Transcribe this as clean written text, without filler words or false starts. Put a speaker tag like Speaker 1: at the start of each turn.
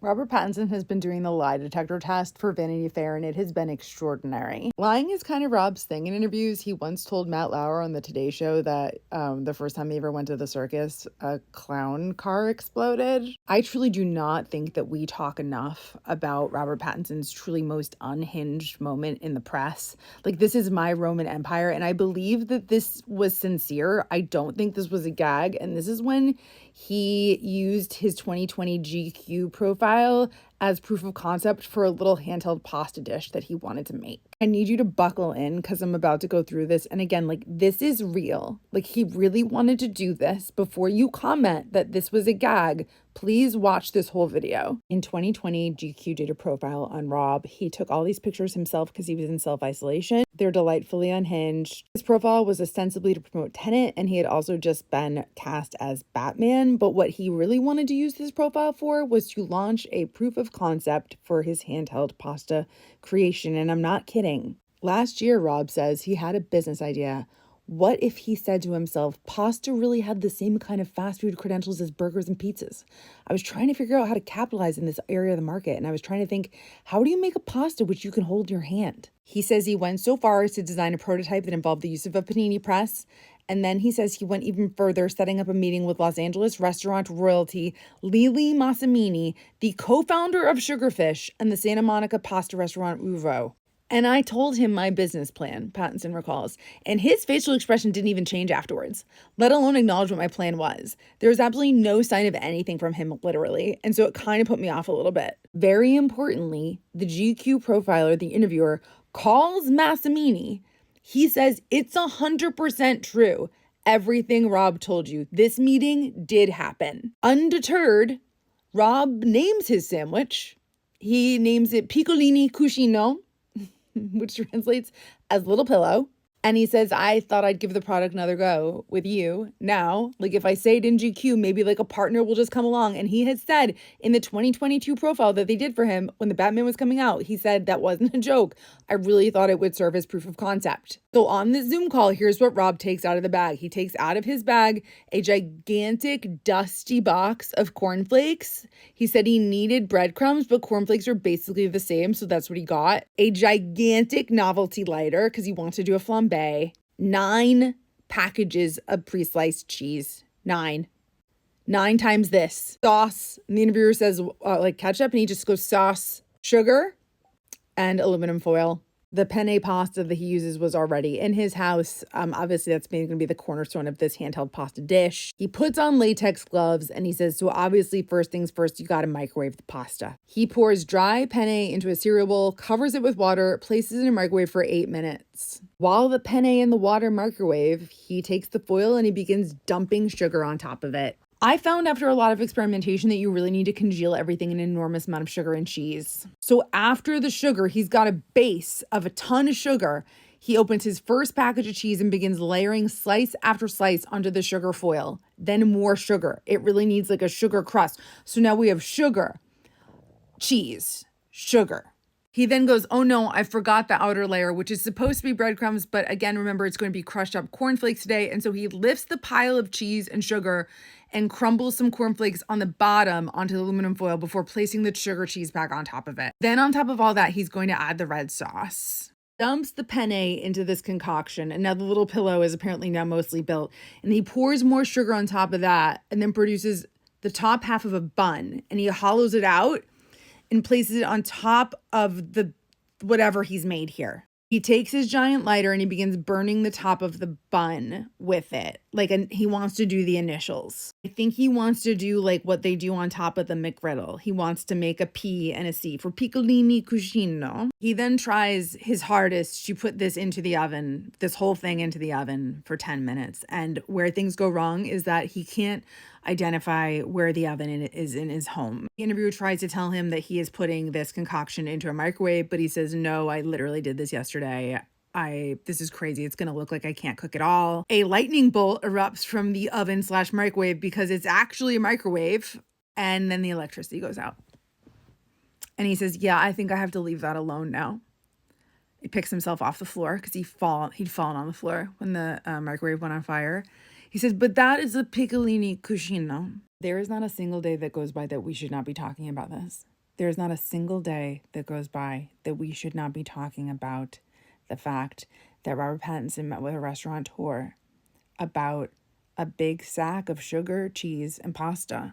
Speaker 1: Robert Pattinson has been doing the lie detector test for Vanity Fair, and it has been extraordinary. Lying is kind of Rob's thing in interviews. He once told Matt Lauer on the Today Show that the first time he ever went to the circus, a clown car exploded. I truly do not think that we talk enough about Robert Pattinson's truly most unhinged moment in the press. Like, this is my Roman Empire, and I believe that this was sincere. I don't think this was a gag, and this is when he used his 2020 GQ profile as proof of concept for a little handheld pasta dish that he wanted to make. I need you to buckle in because I'm about to go through this. And again, like, this is real. Like, he really wanted to do this. Before you comment that this was a gag, please watch this whole video. In 2020, GQ did a profile on Rob. He took all these pictures himself because he was in self-isolation. They're delightfully unhinged. His profile was ostensibly to promote Tenet, and he had also just been cast as Batman. But what he really wanted to use this profile for was to launch a proof of concept for his handheld pasta creation. And I'm not kidding. Last year, Rob says he had a business idea. What if he said to himself, pasta really had the same kind of fast food credentials as burgers and pizzas? I was trying to figure out how to capitalize in this area of the market, and I was trying to think, how do you make a pasta which you can hold in your hand? He says he went so far as to design a prototype that involved the use of a panini press, and then he says he went even further, setting up a meeting with Los Angeles restaurant royalty Lili Massimini, the co-founder of Sugarfish and the Santa Monica pasta restaurant Uvo. And I told him my business plan, Pattinson recalls, and his facial expression didn't even change afterwards, let alone acknowledge what my plan was. There was absolutely no sign of anything from him, literally, and so it kind of put me off a little bit. Very importantly, the GQ profiler, the interviewer, calls Massimini. He says it's 100% true. Everything Rob told you. This meeting did happen. Undeterred, Rob names his sandwich. He names it Piccolini Cuscino, which translates as little pillow. And he says, I thought I'd give the product another go with you. Now, like, if I say it in GQ, maybe like a partner will just come along. And he had said in the 2022 profile that they did for him when the Batman was coming out, he said that wasn't a joke. I really thought it would serve as proof of concept. So on this Zoom call, here's what Rob takes out of the bag. He takes out of his bag a gigantic dusty box of cornflakes. He said he needed breadcrumbs, but cornflakes are basically the same. So that's what he got. A gigantic novelty lighter because he wants to do a flambe. 9 packages of pre-sliced cheese. 9 times this. Sauce. And the interviewer says like ketchup, and he just goes sauce, sugar, and aluminum foil. The penne pasta that he uses was already in his house. Obviously, that's going to be the cornerstone of this handheld pasta dish. He puts on latex gloves and he says, so obviously, first things first, you got to microwave the pasta. He pours dry penne into a cereal bowl, covers it with water, places it in a microwave for 8 minutes. While the penne in the water microwave, he takes the foil and he begins dumping sugar on top of it. I found after a lot of experimentation that you really need to congeal everything in an enormous amount of sugar and cheese. So after the sugar, he's got a base of a ton of sugar. He opens his first package of cheese and begins layering slice after slice onto the sugar foil. Then more sugar. It really needs like a sugar crust. So now we have sugar, cheese, sugar. He then goes, oh no, I forgot the outer layer, which is supposed to be breadcrumbs. But again, remember, it's going to be crushed up cornflakes today. And so he lifts the pile of cheese and sugar and crumbles some cornflakes on the bottom onto the aluminum foil before placing the sugar cheese back on top of it. Then on top of all that, he's going to add the red sauce. Dumps the penne into this concoction, and now the little pillow is apparently now mostly built. And he pours more sugar on top of that and then produces the top half of a bun. And he hollows it out and places it on top of the whatever he's made here. He takes his giant lighter and he begins burning the top of the bun with it. He wants to do the initials. I think he wants to do like what they do on top of the McGriddle. He wants to make a P and a C for Piccolini Cuscino. He then tries his hardest to put this into the oven, this whole thing into the oven for 10 minutes. And where things go wrong is that he can't identify where the oven is in his home. The interviewer tries to tell him that he is putting this concoction into a microwave, but he says, no, I literally did this yesterday. This is crazy. It's going to look like I can't cook at all. A lightning bolt erupts from the oven/microwave because it's actually a microwave. And then the electricity goes out. And he says, yeah, I think I have to leave that alone now. He picks himself off the floor because he'd fallen on the floor when the microwave went on fire. He says, but that is a Piccolini Cuscino. There is not a single day that goes by that we should not be talking about this. There is not a single day that goes by that we should not be talking about the fact that Robert Pattinson met with a restaurateur about a big sack of sugar, cheese, and pasta.